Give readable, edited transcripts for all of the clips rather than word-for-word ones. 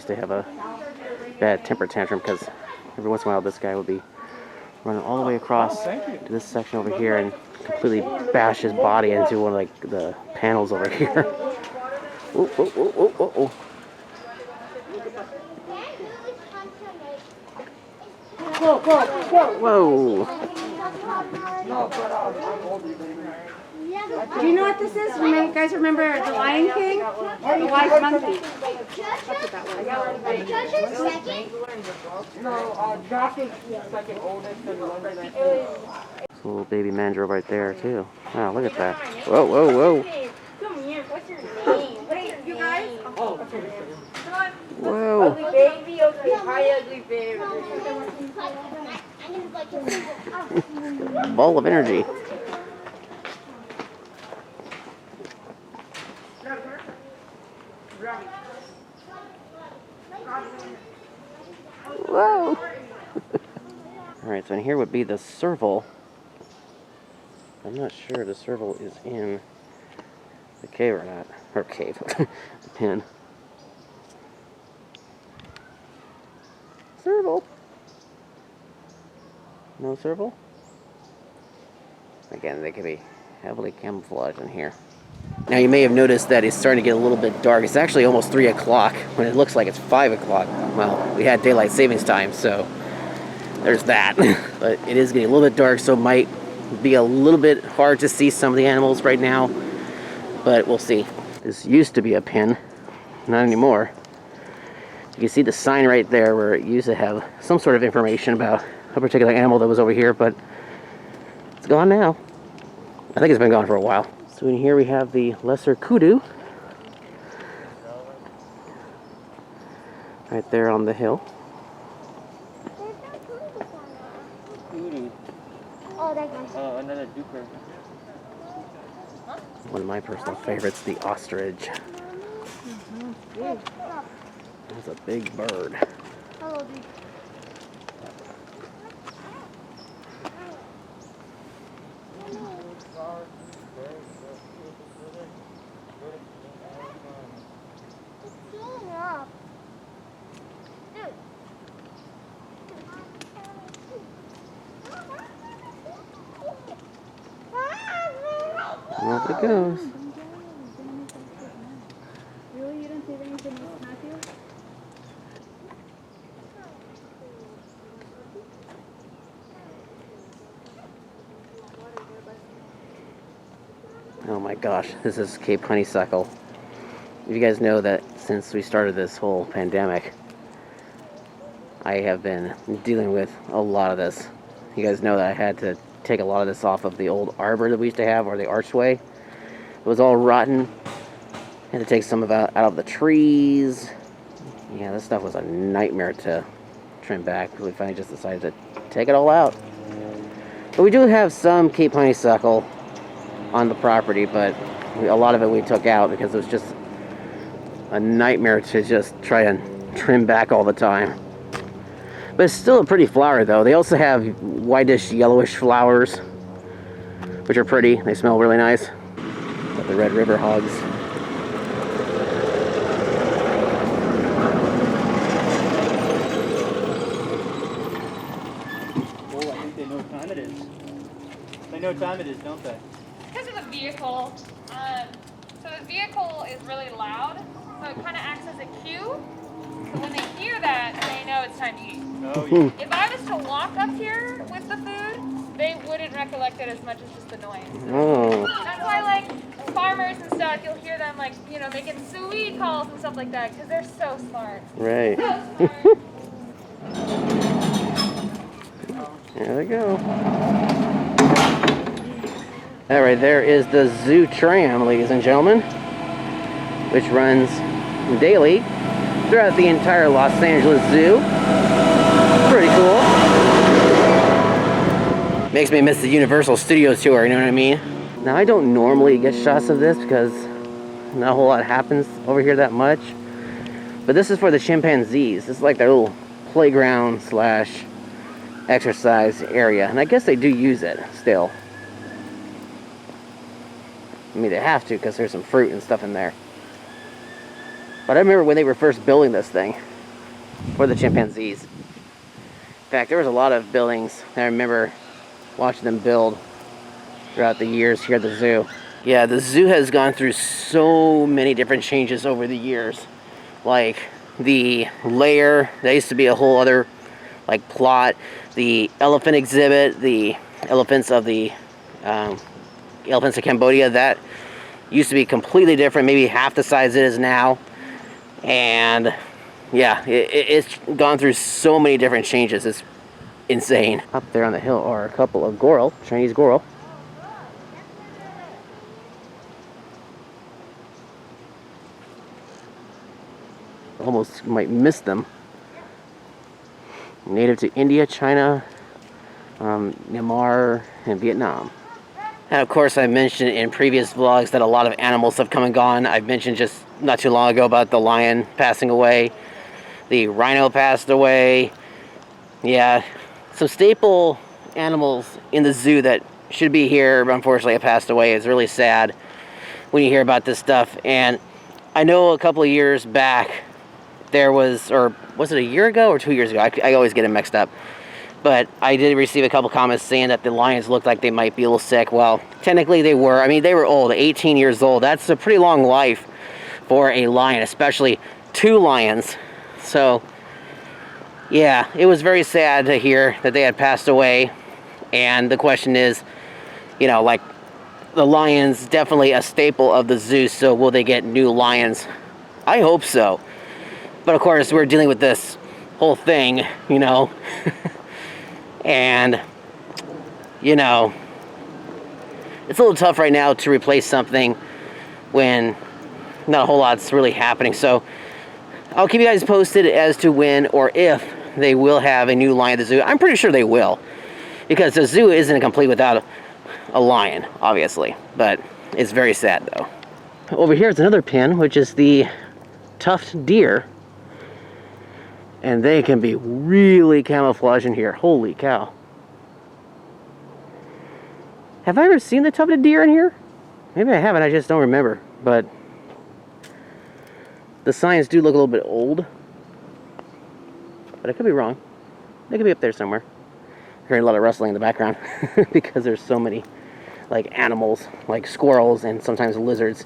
used to have a bad temper tantrum because every once in a while this guy would be running all the way across to this section over here and completely bash his body into one of like the panels over here. Ooh, ooh, ooh, ooh, ooh, ooh. Whoa. Do you know what this is? You guys remember The Lion King? The Wise Monkey. That's what that was. Little baby mandrill right there too. Wow, look at that. Whoa, whoa, whoa. Come here, what's your name? Wait, you guys? Oh, Whoa. ugly baby, okay, hi ugly baby. Ball of energy. Whoa. Alright, so in here would be the serval. I'm not sure the serval is in the cave or not. Or cave. The pen. Serval. No serval? Again, they could be heavily camouflaged in here. Now you may have noticed that it's starting to get a little bit dark. It's actually almost 3 o'clock when it looks like it's 5 o'clock. Well, we had daylight savings time, so there's that. But it is getting a little bit dark, so it might be a little bit hard to see some of the animals right now. But we'll see. This used to be a pen, not anymore. You can see the sign right there where it used to have some sort of information about a particular animal that was over here, but it's gone now. I think it's been gone for a while. So in here we have the lesser kudu. Right there on the hill. Oh, another duper. One of my personal favorites, the ostrich. That's a big bird. Off it goes. Really? You didn't save anything else, Matthew? Oh my gosh, this is Cape honeysuckle. You guys know that since we started this whole pandemic, I have been dealing with a lot of this. You guys know that I had to take a lot of this off of the old arbor that we used to have, or the archway. It was all rotten. Had to take some of it out of the trees. Yeah, this stuff was a nightmare to trim back. We finally just decided to take it all out. But we do have some Cape honeysuckle on the property, but a lot of it we took out because it was just a nightmare to just try and trim back all the time. But it's still a pretty flower though. They also have whitish, yellowish flowers, which are pretty. They smell really nice. Got the red river hogs. Oh, I think they know what time it is. They know what time it is, don't they? Because of the vehicle. So the vehicle is really loud, so it kind of acts as a cue. So when they hear that, they know it's time to eat. Oh, yeah. If I was to walk up here with the food, they wouldn't recollect it as much as just the noise. Oh. That's why, like, farmers and stuff, you'll hear them, like, you know, making sui calls and stuff like that, because they're so smart. Right. So smart. There we go. That right there is the zoo tram, ladies and gentlemen, which runs daily throughout the entire Los Angeles Zoo. Pretty cool. Makes me miss the Universal Studios tour, you know what I mean? Now, I don't normally get shots of this because not a whole lot happens over here that much. But this is for the chimpanzees. This is like their little playground slash exercise area. And I guess they do use it still. I mean, they have to because there's some fruit and stuff in there. But I remember when they were first building this thing, for the chimpanzees. In fact, there was a lot of buildings I remember watching them build throughout the years here at the zoo. Yeah, the zoo has gone through so many different changes over the years. Like the lair, that used to be a whole other like plot. The elephant exhibit, the elephants of elephants of Cambodia, that used to be completely different, maybe half the size it is now. And yeah, it's gone through so many different changes. It's insane. Up there on the hill are a couple of goral, Chinese goral. Almost might miss them. Native to India, China, Myanmar, and Vietnam. And of course, I mentioned in previous vlogs that a lot of animals have come and gone. I've mentioned just not too long ago about the lion passing away. The rhino passed away. Yeah, some staple animals in the zoo that should be here, but unfortunately have passed away. It's really sad when you hear about this stuff. And I know a couple of years back, there was, or was it a year ago or 2 years ago? I always get them mixed up. But I did receive a couple comments saying that the lions looked like they might be a little sick. Well, technically they were. I mean, they were old, 18 years old. That's a pretty long life for a lion, especially 2 lions. So, yeah, it was very sad to hear that they had passed away. And the question is, you know, like, the lion's definitely a staple of the zoo, so will they get new lions? I hope so. But of course, we're dealing with this whole thing, you know. And, you know, it's a little tough right now to replace something when not a whole lot's really happening. So I'll keep you guys posted as to when or if they will have a new lion at the zoo. I'm pretty sure they will, because the zoo isn't complete without a lion, obviously. But it's very sad, though. Over here is another pen, which is the tuft deer. And they can be really camouflaged in here. Holy cow. Have I ever seen the tufted deer in here? Maybe I haven't, I just don't remember. But the signs do look a little bit old. But I could be wrong. They could be up there somewhere. I'm hearing a lot of rustling in the background because there's so many like animals, like squirrels and sometimes lizards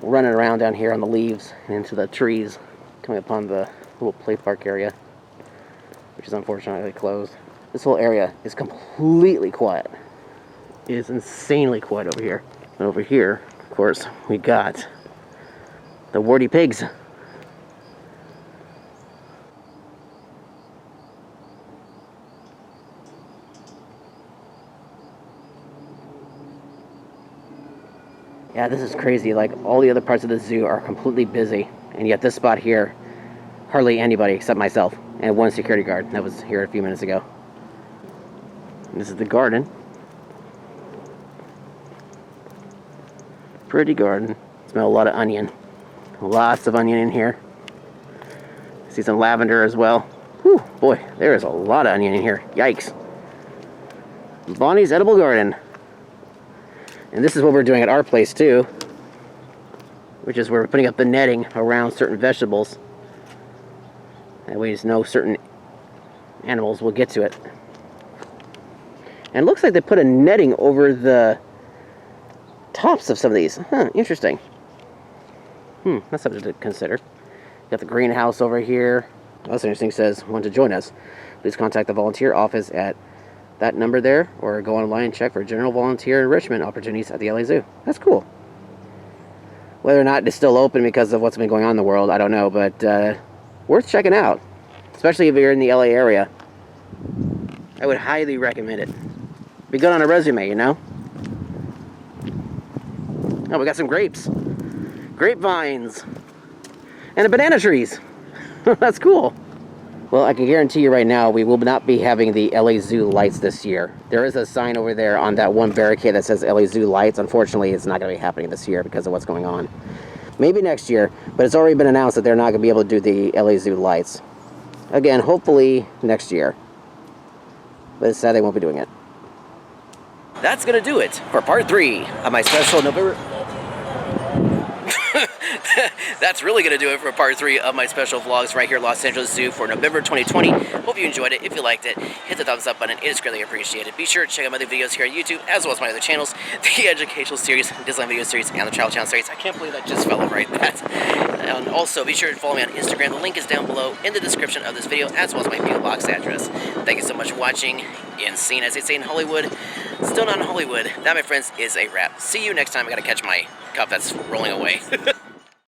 running around down here on the leaves and into the trees, coming upon the little play park area, which is unfortunately closed. This whole area is completely quiet. It is insanely quiet over here. And over here, of course, we got the warty pigs. Yeah, this is crazy. Like, all the other parts of the zoo are completely busy, and yet this spot here, hardly anybody except myself and one security guard that was here a few minutes ago. And this is the garden. Pretty garden. Smell a lot of onion. Lots of onion in here. See some lavender as well. Whew, boy, there is a lot of onion in here. Yikes. Bonnie's Edible Garden. And this is what we're doing at our place too, which is we're putting up the netting around certain vegetables. That way you know certain animals will get to it. And it looks like they put a netting over the tops of some of these. Huh, interesting. That's something to consider. Got the greenhouse over here. That's interesting. It says, want to join us? Please contact the volunteer office at that number there, or go online and check for general volunteer enrichment opportunities at the LA Zoo. That's cool. Whether or not it's still open because of what's been going on in the world, I don't know, but worth checking out, especially if you're in the LA area. I would highly recommend it. Be good on a resume, you know? Oh, we got some grapes. Grapevines. And banana trees. That's cool. Well, I can guarantee you right now, we will not be having the LA Zoo lights this year. There is a sign over there on that one barricade that says LA Zoo lights. Unfortunately, it's not going to be happening this year because of what's going on. Maybe next year, but it's already been announced that they're not going to be able to do the LA Zoo lights. Again, hopefully next year. But it's sad they won't be doing it. That's going to do it for part 3 of my special November... that's really going to do it for part 3 of my special vlogs right here at Los Angeles Zoo for November 2020. Hope you enjoyed it. If you liked it, hit the thumbs up button. It is greatly appreciated. Be sure to check out my other videos here on YouTube, as well as my other channels, the Educational Series, Disneyland Video Series, and the Travel Channel Series. I can't believe I just fell over right that. And also, be sure to follow me on Instagram. The link is down below in the description of this video, as well as my PO Box address. Thank you so much for watching, and seeing, as they say in Hollywood, still not in Hollywood. That, my friends, is a wrap. See you next time. I gotta catch my cup that's rolling away.